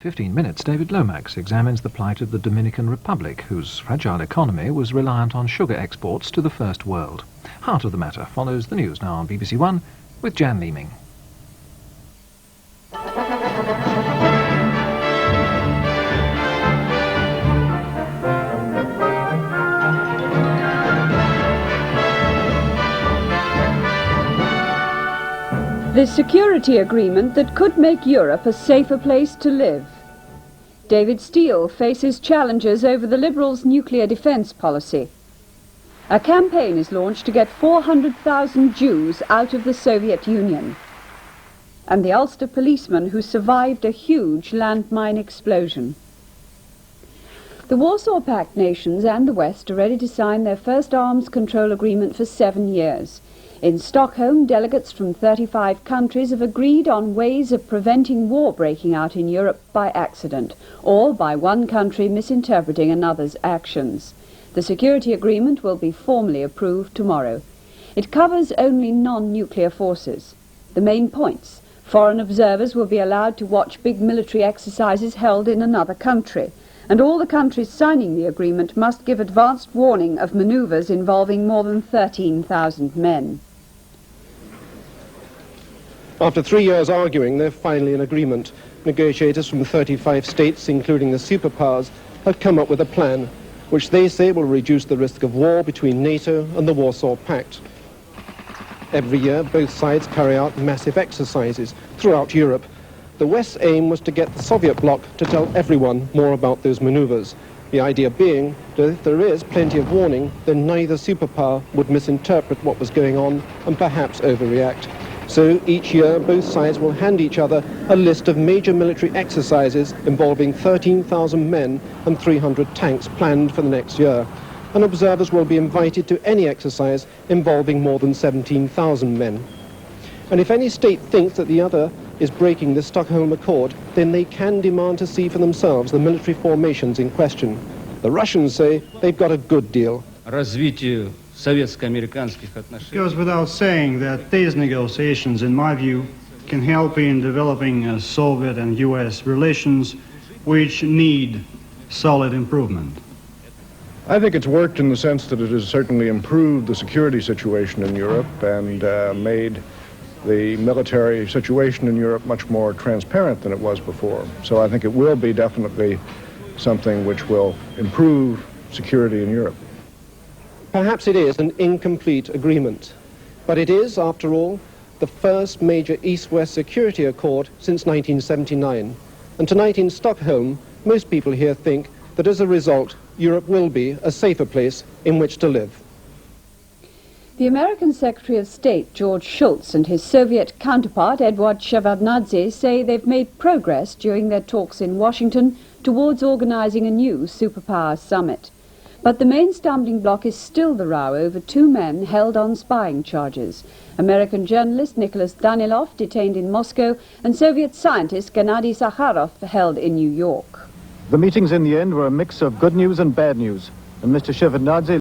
15 minutes, David Lomax examines the plight of the Dominican Republic, whose fragile economy was reliant on sugar exports to the First World. Heart of the Matter follows the news now on BBC One with Jan Leeming. The security agreement that could make Europe a safer place to live. David Steele faces challenges over the Liberals' nuclear defence policy. A campaign is launched to get 400,000 Jews out of the Soviet Union. And the Ulster policeman who survived a huge landmine explosion. The Warsaw Pact nations and the West are ready to sign their first arms control agreement for 7 years. In Stockholm, delegates from 35 countries have agreed on ways of preventing war breaking out in Europe by accident, or by one country misinterpreting another's actions. The security agreement will be formally approved tomorrow. It covers only non-nuclear forces. The main points: foreign observers will be allowed to watch big military exercises held in another country, and all the countries signing the agreement must give advanced warning of manoeuvres involving more than 13,000 men. After 3 years arguing, they're finally in agreement. Negotiators from 35 states, including the superpowers, have come up with a plan which they say will reduce the risk of war between NATO and the Warsaw Pact. Every year, both sides carry out massive exercises throughout Europe. The West's aim was to get the Soviet bloc to tell everyone more about those maneuvers. The idea being that if there is plenty of warning, then neither superpower would misinterpret what was going on and perhaps overreact. So each year, both sides will hand each other a list of major military exercises involving 13,000 men and 300 tanks planned for the next year. And observers will be invited to any exercise involving more than 17,000 men. And if any state thinks that the other is breaking the Stockholm Accord, then they can demand to see for themselves the military formations in question. The Russians say they've got a good deal. It goes without saying that these negotiations, in my view, can help in developing Soviet and US relations, which need solid improvement. I think it's worked in the sense that it has certainly improved the security situation in Europe and made the military situation in Europe much more transparent than it was before. So I think it will be definitely something which will improve security in Europe. Perhaps it is an incomplete agreement, but it is, after all, the first major East-West security accord since 1979. And tonight in Stockholm, most people here think that as a result, Europe will be a safer place in which to live. The American Secretary of State, George Shultz, and his Soviet counterpart, Eduard Shevardnadze, say they've made progress during their talks in Washington towards organizing a new superpower summit. But the main stumbling block is still the row over 2 men held on spying charges. American journalist Nicholas Danilov, detained in Moscow, and Soviet scientist Gennady Sakharov, held in New York. The meetings in the end were a mix of good news and bad news, and Mr. Shevardnadze